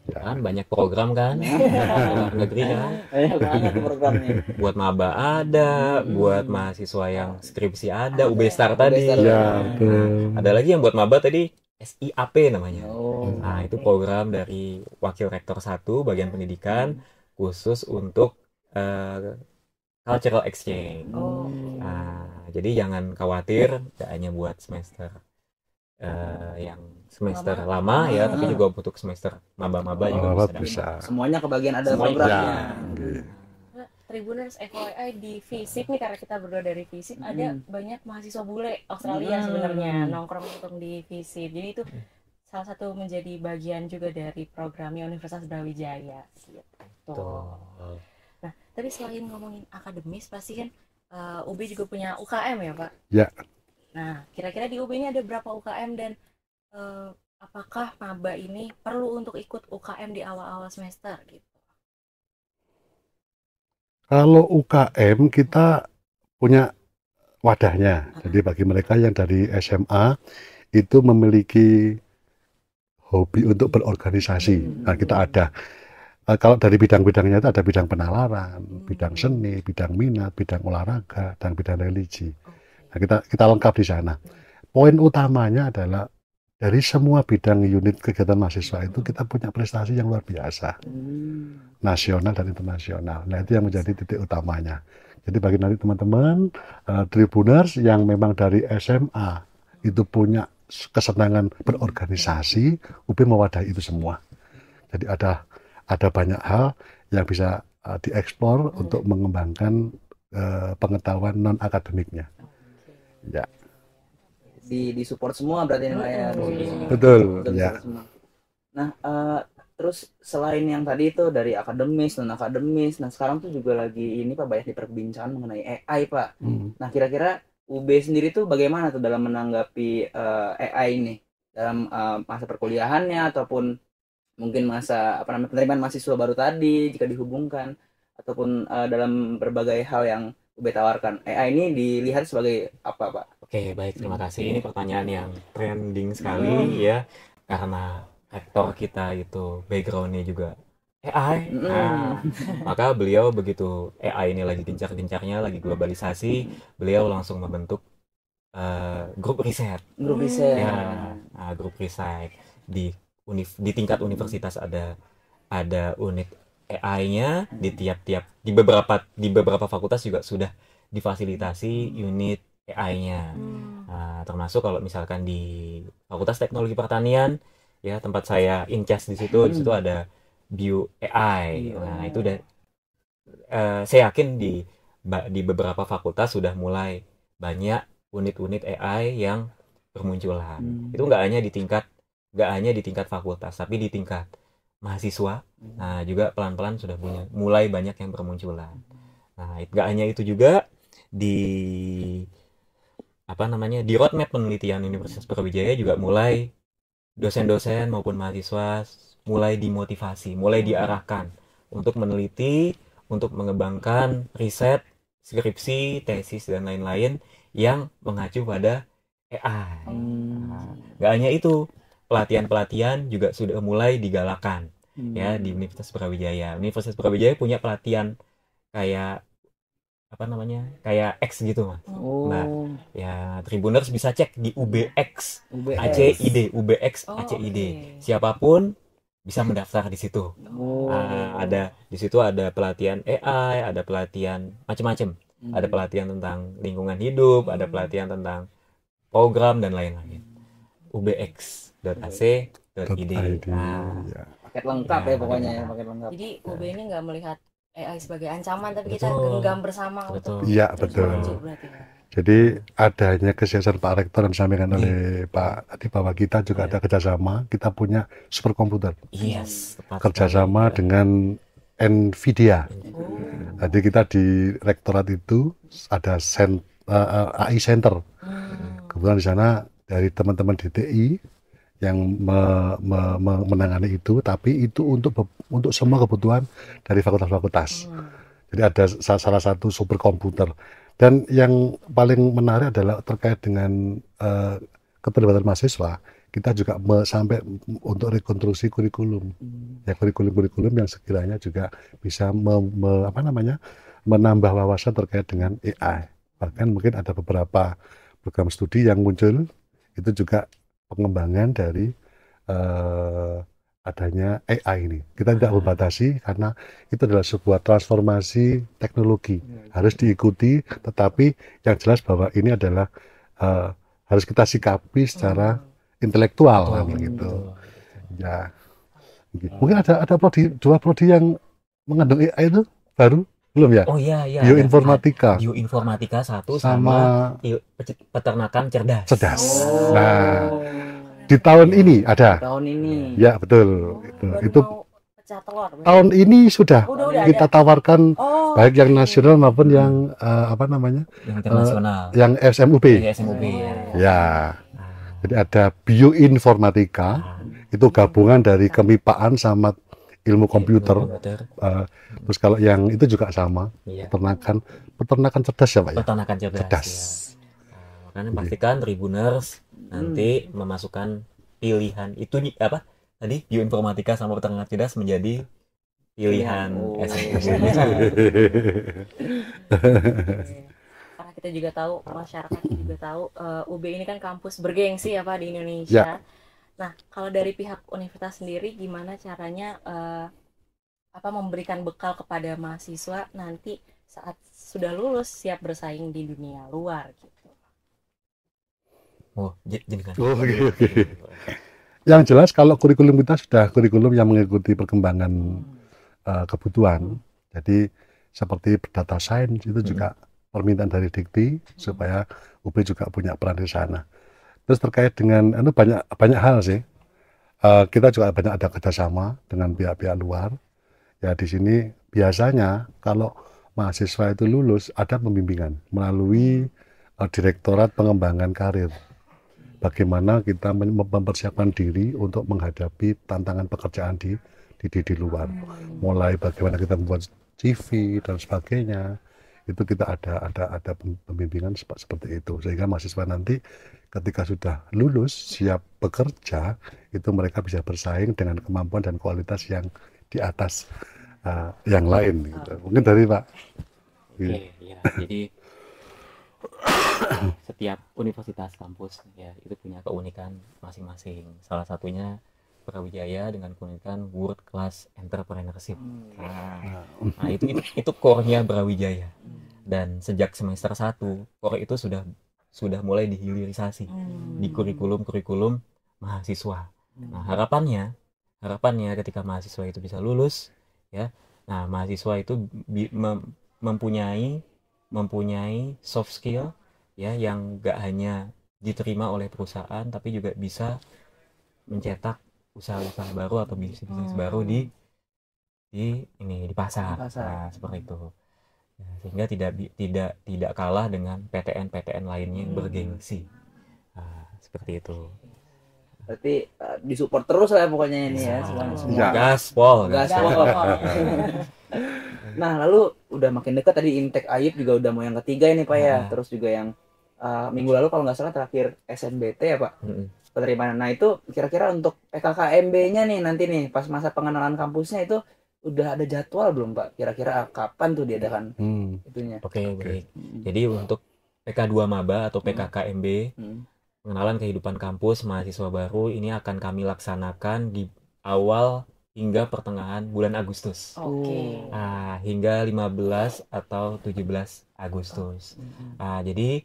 Ya. Kan banyak program kan luar negeri kan, Banyak programnya. buat maba ada, buat mahasiswa yang skripsi ada, UB Star tadi. Star. Ya, betul. Ada lagi yang buat maba tadi SIAP namanya. Oh. Nah, itu program dari Wakil Rektor 1 bagian pendidikan khusus untuk cultural exchange. Oh. Nah, jadi jangan khawatir, tidak hanya buat semester yang semester lama ya, tapi juga untuk semester maba-maba juga bisa. Semuanya kebagian ada Semuanya. programnya. Tribuners FYI di FISIP nih, karena kita berdua dari FISIP, ada banyak mahasiswa bule Australia sebenarnya nongkrong di FISIP. Jadi itu salah satu menjadi bagian juga dari programnya Universitas Brawijaya gitu. Nah, tadi selain ngomongin akademis, pasti kan UB juga punya UKM ya, Pak? Ya. Nah, kira-kira di UB ini ada berapa UKM, dan apakah maba ini perlu untuk ikut UKM di awal-awal semester gitu? Kalau UKM kita punya wadahnya. Jadi bagi mereka yang dari SMA itu memiliki hobi untuk berorganisasi. Nah, kita ada. Kalau dari bidang-bidangnya itu ada bidang penalaran, bidang seni, bidang minat, bidang olahraga, dan bidang religi. Nah, kita lengkap di sana. Poin utamanya adalah dari semua bidang unit kegiatan mahasiswa itu kita punya prestasi yang luar biasa, nasional dan internasional. Nah, itu yang menjadi titik utamanya. Jadi bagi nanti teman-teman Tribuners yang memang dari SMA itu punya kesenangan berorganisasi, UB mewadahi itu semua. Jadi ada banyak hal yang bisa dieksplor untuk mengembangkan pengetahuan non akademiknya. Ya. Di support semua berarti ya. Betul. Ya. Semua. Nah, terus selain yang tadi itu dari akademis, non akademis, nah sekarang tuh juga lagi ini Pak, banyak diperbincangkan mengenai AI Pak. Nah, kira-kira UB sendiri tuh bagaimana tuh dalam menanggapi AI ini dalam masa perkuliahannya ataupun mungkin masa penerimaan mahasiswa baru tadi jika dihubungkan, ataupun dalam berbagai hal yang UB tawarkan. AI ini dilihat sebagai apa Pak? Oke, baik, terima kasih. Ini pertanyaan yang trending sekali ya, karena rektor kita itu backgroundnya juga AI. Nah, maka beliau begitu AI ini lagi gencar-gencarnya, lagi globalisasi, beliau langsung membentuk grup riset. Grup riset. Ya, grup riset di tingkat universitas ada unit AI-nya, di beberapa fakultas juga sudah difasilitasi unit AI-nya. Nah, termasuk kalau misalkan di Fakultas Teknologi Pertanian ya, tempat saya in charge di situ ada Bio AI. Nah, itu saya yakin di beberapa fakultas sudah mulai banyak unit-unit AI yang bermunculan. Itu nggak hanya di tingkat fakultas, tapi di tingkat mahasiswa. Nah, juga pelan-pelan sudah mulai banyak yang bermunculan. Nah, nggak hanya itu juga di roadmap penelitian Universitas Brawijaya juga mulai dosen-dosen maupun mahasiswa mulai dimotivasi, mulai diarahkan untuk meneliti, untuk mengembangkan riset, skripsi, tesis, dan lain-lain yang mengacu pada AI. Nggak hanya itu, pelatihan-pelatihan juga sudah mulai digalakan ya di Universitas Brawijaya. Universitas Brawijaya punya pelatihan kayak X gitu Mas. Nah, ya Tribuners bisa cek di UBX ACID, UBX ACID. Siapapun bisa mendaftar di situ. Ada di situ ada pelatihan AI, ada pelatihan macam-macam. Ada pelatihan tentang lingkungan hidup, ada pelatihan tentang program dan lain-lain. ubx.ac.id. Paket lengkap ya pokoknya ya, paket lengkap. Jadi UB ini nggak melihat AI sebagai ancaman, tapi kita Betul. genggam bersama Betul. untuk Iya, terus betul. maju berarti. Jadi adanya kesuksesan Pak Rektor yang disampaikan oleh Pak tadi bahwa kita juga ada kerjasama, kita punya superkomputer Yes, tepat kerjasama sekali. dengan Nvidia. Oh. Jadi kita di rektorat itu ada AI Center. Kebetulan di sana dari teman-teman DTI yang menangani itu, tapi itu untuk semua kebutuhan dari fakultas-fakultas. Jadi ada salah satu superkomputer. Dan yang paling menarik adalah terkait dengan keterlibatan mahasiswa. Kita juga sampai untuk rekonstruksi kurikulum, ya kurikulum yang sekiranya juga bisa menambah wawasan terkait dengan AI. Bahkan mungkin ada beberapa program studi yang muncul itu juga pengembangan dari adanya AI ini. Kita tidak membatasi karena itu adalah sebuah transformasi teknologi, harus diikuti, tetapi yang jelas bahwa ini adalah harus kita sikapi secara intelektual kan begitu. Ya. Mungkin ada dua prodi yang mengandung AI itu baru belum ya? Oh iya, Bioinformatika. Bioinformatika satu sama peternakan cerdas. Oh. Nah, di tahun ini ada. Tahun ini. Ya, betul. Itu mau pecah telur. tahun ini sudah Udah kita ada. tawarkan baik yang nasional maupun yang Yang internasional. yang SMUB. SMUB ya. Ya. Jadi ada bioinformatika, itu gabungan dari kemipaan sama ilmu komputer. Terus kalau yang itu juga sama, peternakan cerdas ya Pak ya? Peternakan cerdas. Ya. Makanya pastikan Tribuners nanti memasukkan pilihan itu apa tadi bioinformatika sama peternakan cerdas menjadi pilihan SMUB. Karena kita juga tahu, masyarakat juga tahu UB ini kan kampus bergengsi ya Pak di Indonesia. Nah, kalau dari pihak universitas sendiri gimana caranya memberikan bekal kepada mahasiswa nanti saat sudah lulus siap bersaing di dunia luar gitu. Oke. Yang jelas kalau kurikulum kita sudah kurikulum yang mengikuti perkembangan kebutuhan. Jadi seperti data science itu juga permintaan dari Dikti supaya UB juga punya peran di sana. Terus terkait dengan banyak hal sih. Kita juga banyak ada kerjasama dengan pihak-pihak luar. Ya di sini biasanya kalau mahasiswa itu lulus ada pembimbingan melalui Direktorat Pengembangan Karir. Bagaimana kita mempersiapkan diri untuk menghadapi tantangan pekerjaan di luar. Mulai bagaimana kita membuat CV dan sebagainya. Itu kita ada pembimbingan seperti itu sehingga mahasiswa nanti ketika sudah lulus siap bekerja itu mereka bisa bersaing dengan kemampuan dan kualitas yang di atas yang lain gitu. Mungkin dari Pak. Oke, ya. Jadi setiap universitas kampus ya itu punya keunikan masing-masing. Salah satunya Brawijaya dengan keunikan World Class Entrepreneurship. Nah, itu core-nya Brawijaya. Dan sejak semester 1, core itu sudah mulai dihilirisasi di kurikulum mahasiswa. Nah, harapannya ketika mahasiswa itu bisa lulus ya. Nah, mahasiswa itu mempunyai soft skill ya yang gak hanya diterima oleh perusahaan tapi juga bisa mencetak usaha-usaha baru atau bisnis baru di pasar. Nah, seperti itu. Ya, sehingga tidak kalah dengan PTN lainnya yang bergengsi. Nah, seperti itu. Berarti disupport terus lah pokoknya ini ya semua. Gaspol. Nah, lalu udah makin dekat tadi Intek Ayib juga udah mau yang ketiga ini Pak ya. Terus juga yang minggu lalu kalau nggak salah terakhir SNBT ya Pak. Penerimaan. Nah, itu kira-kira untuk PKKMB-nya nih nanti nih pas masa pengenalan kampusnya itu udah ada jadwal belum Pak? Kira-kira kapan tuh diadakan itunya? Oke, baik. Jadi untuk PK2 Maba atau PKKMB pengenalan kehidupan kampus mahasiswa baru ini akan kami laksanakan di awal hingga pertengahan bulan Agustus. Hingga 15 atau 17 Agustus. Jadi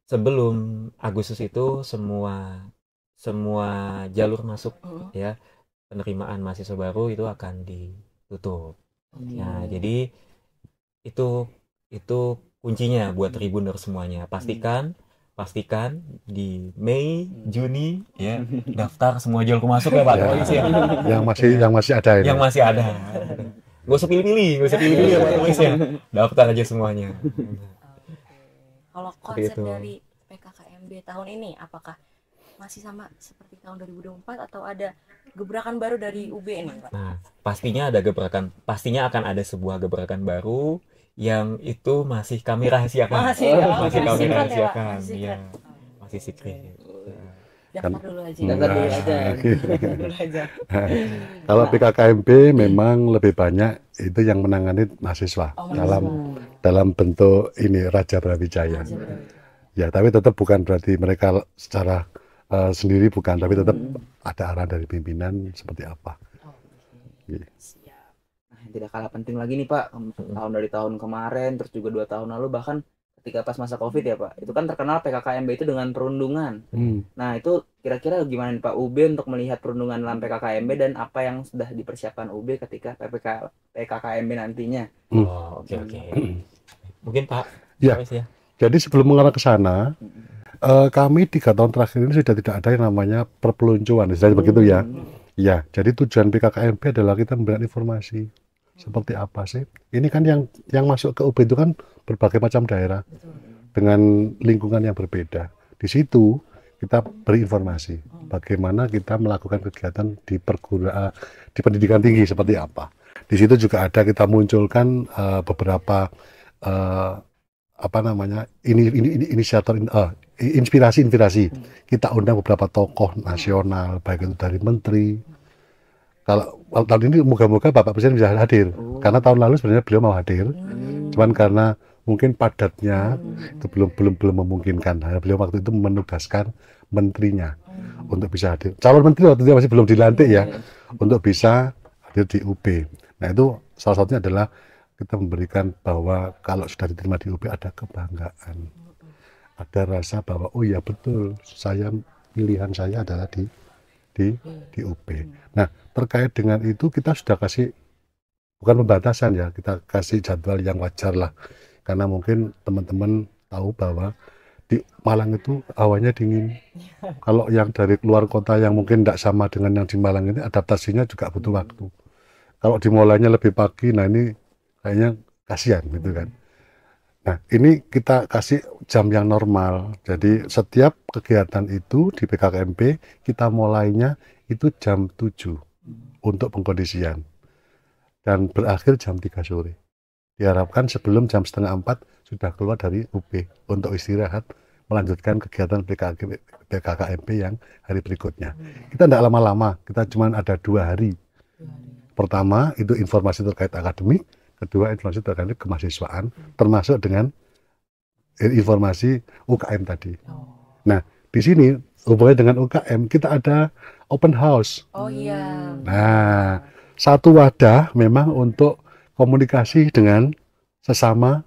sebelum Agustus itu semua jalur masuk ya penerimaan mahasiswa baru itu akan ditutup. Nah, jadi itu kuncinya buat Tribuners semuanya. Pastikan di Mei, Juni ya daftar semua jalur masuk ya Pak Ya, Tois ya. yang masih ada ini. Yang masih ada. Gak usah pilih-pilih ya Pak Tois ya. Daftar aja semuanya. Kalau Seperti konsep itu. dari PKKMB tahun ini apakah masih sama seperti tahun 2024 atau ada gebrakan baru dari UB ini, Pak? Nah, pastinya akan ada sebuah gebrakan baru yang itu masih kami rahasiakan. Masih kami secret ya, Pak? rahasiakan. Masih Iya, secret. masih secret. Daftar dulu aja. Daftar dulu Nah, aja. gitu. Dulu aja. Kalau PKKMB memang lebih banyak itu yang menangani mahasiswa Oh, dalam bentuk ini Raja Brawijaya. Ya, tapi tetap bukan berarti mereka secara sendiri bukan, tapi tetap ada arahan dari pimpinan seperti apa. Iya. Nah, yang tidak kalah penting lagi nih Pak, tahun dari tahun kemarin, terus juga 2 tahun lalu, bahkan ketika pas masa COVID ya Pak, itu kan terkenal PKKMB itu dengan perundungan. Nah itu kira-kira gimana nih Pak UB untuk melihat perundungan dalam PKKMB dan apa yang sudah dipersiapkan UB ketika PKKMB nantinya? Oh, oke. Mungkin Pak Ya. Tois ya. Jadi sebelum mengarah ke sana, kami 3 tahun terakhir ini sudah tidak ada yang namanya perpeluncuran, istilahnya begitu ya. Ya, jadi tujuan PKKMB adalah kita memberikan informasi seperti apa sih. Ini kan yang masuk ke UB itu kan berbagai macam daerah dengan lingkungan yang berbeda. Di situ kita beri informasi bagaimana kita melakukan kegiatan di pendidikan tinggi seperti apa. Di situ juga ada kita munculkan beberapa inisiator inspirasi. Kita undang beberapa tokoh nasional, baik itu dari menteri. Kalau tahun ini moga-moga Bapak Presiden bisa hadir, karena tahun lalu sebenarnya beliau mau hadir, cuman karena mungkin padatnya itu belum memungkinkan. Beliau waktu itu menugaskan menterinya untuk bisa hadir. Calon menteri waktu itu masih belum dilantik ya, untuk bisa hadir di UB. Nah itu salah satunya adalah kita memberikan bahwa kalau sudah diterima di UB ada kebanggaan, ada rasa bahwa oh ya betul, pilihan saya adalah di UB. Nah terkait dengan itu kita sudah kasih, bukan pembatasan ya, kita kasih jadwal yang wajar lah, karena mungkin teman-teman tahu bahwa di Malang itu hawanya dingin. Kalau yang dari luar kota yang mungkin tidak sama dengan yang di Malang ini, adaptasinya juga butuh waktu. Kalau dimulainya lebih pagi, nah ini kayaknya kasihan gitu kan. Nah ini kita kasih jam yang normal, jadi setiap kegiatan itu di PKKMB kita mulainya itu jam 7 untuk pengkondisian dan berakhir jam 3 sore. Diharapkan sebelum jam 3:30 sudah keluar dari UB untuk istirahat, melanjutkan kegiatan PKKMB yang hari berikutnya. Kita tidak lama-lama, kita cuma ada 2 hari. Pertama itu informasi terkait akademik, kedua informasi terkait kemahasiswaan, termasuk dengan informasi UKM tadi. Nah di sini hubungannya dengan UKM kita ada open house. Oh iya. Nah satu wadah memang untuk komunikasi dengan sesama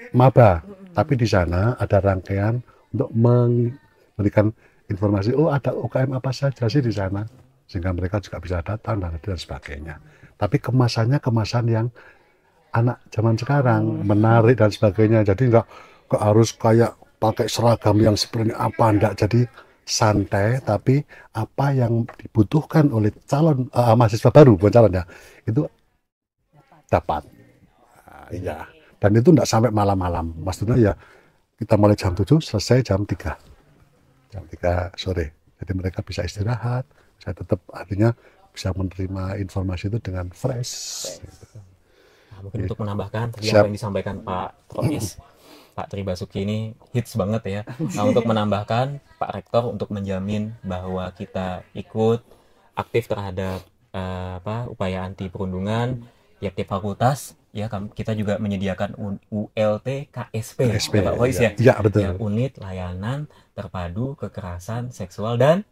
maba, tapi di sana ada rangkaian untuk memberikan informasi. Oh ada UKM apa saja sih di sana, sehingga mereka juga bisa datang dan sebagainya. Tapi kemasannya kemasan yang anak zaman sekarang, menarik dan sebagainya. Jadi nggak harus kayak pakai seragam yang seperti apa, enggak. Jadi santai, tapi apa yang dibutuhkan oleh calon mahasiswa baru, bukan calon ya, itu dapat. Iya. Dan itu enggak sampai malam-malam. Maksudnya ya kita mulai jam 7 selesai jam 3 sore. Jadi mereka bisa istirahat, saya tetap artinya bisa menerima informasi itu dengan fresh. Nah, mungkin untuk menambahkan tadi apa yang disampaikan Pak Tois, Pak Tri Basuki ini hits banget ya. Nah, untuk menambahkan Pak Rektor untuk menjamin bahwa kita ikut aktif terhadap upaya anti perundungan tiap-tiap fakultas ya, kita juga menyediakan ULT KSP, ya, Pak Tois ya. Ya, betul. Ya, unit layanan terpadu kekerasan seksual dan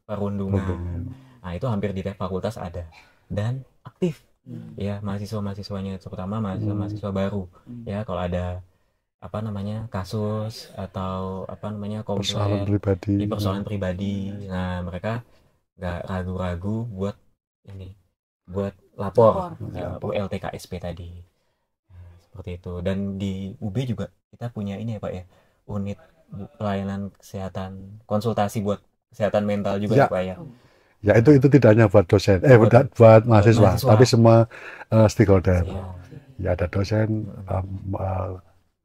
perundungan. Nah, itu hampir di tiap fakultas ada dan aktif. Ya, mahasiswa-mahasiswanya terutama mahasiswa baru. Ya, kalau ada kasus atau komplain persoalan pribadi. Nah, mereka nggak ragu-ragu buat lapor ULT KSP tadi. Seperti itu. Dan di UB juga kita punya ini ya Pak ya, unit pelayanan kesehatan, konsultasi buat kesehatan mental juga Ya. ya Pak ya. Ya itu tidak hanya buat dosen, buat mahasiswa, tapi semua stakeholder. Ya ada dosen,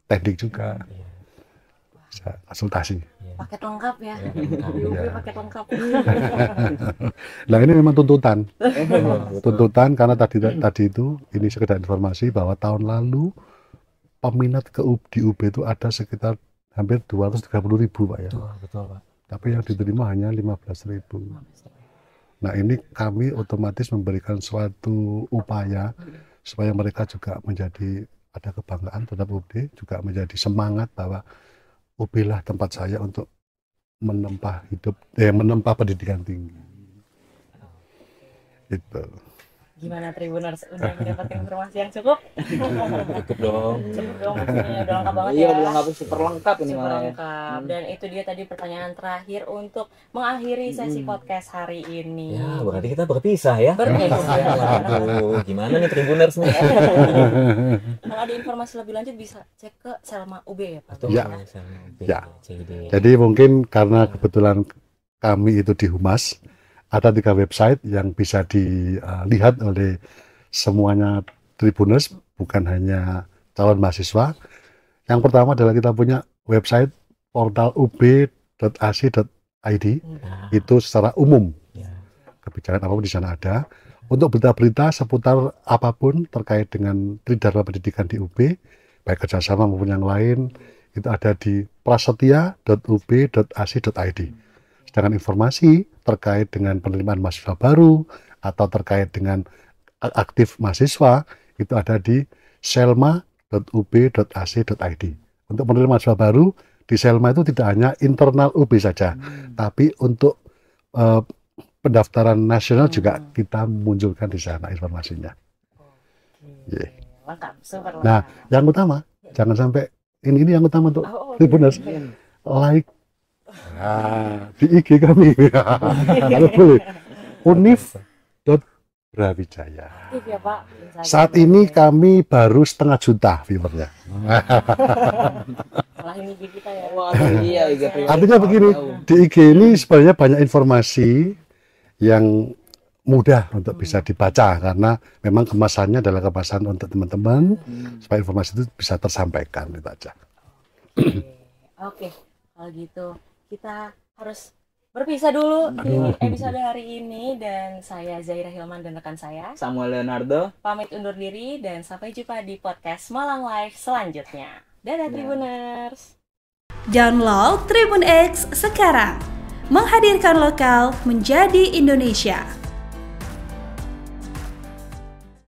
teknik juga, bisa konsultasi. Paket lengkap ya. Di UB paket lengkap. Nah ini memang tuntutan, tuntutan karena tadi itu ini sekedar informasi bahwa tahun lalu peminat di UB itu ada sekitar hampir 230.000 Pak ya. Betul Pak. Tapi yang diterima hanya 15.000. Nah ini kami otomatis memberikan suatu upaya supaya mereka juga menjadi ada kebanggaan terhadap UB, juga menjadi semangat bahwa UB lah tempat saya untuk menempa pendidikan tinggi. Itu. Gimana Tribuners, udah mendapatkan informasi yang cukup? Cukup dong. Cukup dong, maksudnya udah lengkap banget Iya, ya. udah lengkap, super lengkap ini Super malah ya. lengkap. Dan itu dia tadi pertanyaan terakhir untuk mengakhiri sesi podcast hari ini. Ya, berarti kita berpisah ya. Berpisah. Aduh, gimana nih Tribuners nih? Kalau ada informasi lebih lanjut bisa cek ke Selma UB ya Pak? Betul, Ya. sama UB, Ya. CID. Jadi mungkin karena kebetulan kami itu di Humas, ada 3 website yang bisa dilihat oleh semuanya Tribuners, bukan hanya calon mahasiswa. Yang pertama adalah kita punya website portal ub.ac.id, Nah, itu secara umum. ya. Kebijakan apapun di sana ada. Untuk berita-berita seputar apapun terkait dengan Tridharma Pendidikan di UB, baik kerjasama maupun yang lain, itu ada di prasetya.ub.ac.id. Sedangkan informasi terkait dengan penerimaan mahasiswa baru atau terkait dengan aktif mahasiswa itu ada di selma.ub.ac.id. Untuk penerima mahasiswa baru di Selma itu tidak hanya internal UB saja, tapi untuk pendaftaran nasional juga kita munculkan di sana informasinya. Yeah. Lengkap, super lengkap. Nah, yang utama jangan sampai ini yang utama untuk Tribuners, like di IG kami kalau boleh univ.brawijaya. Aktif ya Pak. Saat ini kami baru 500.000 viewernya. Malah ini kita ya. Wah, iya, iya. Artinya begini, di IG ini sebenarnya banyak informasi yang mudah untuk bisa dibaca karena memang kemasannya adalah kemasan untuk teman-teman supaya informasi itu bisa tersampaikan, itu aja. Oke, kalau gitu kita harus berpisah dulu di episode hari ini, dan saya Zaira Hilman dan rekan saya Samuel Leonardo pamit undur diri dan sampai jumpa di podcast Malang Live selanjutnya. Dadah Tribuners. Download Tribun X sekarang. Menghadirkan lokal menjadi Indonesia.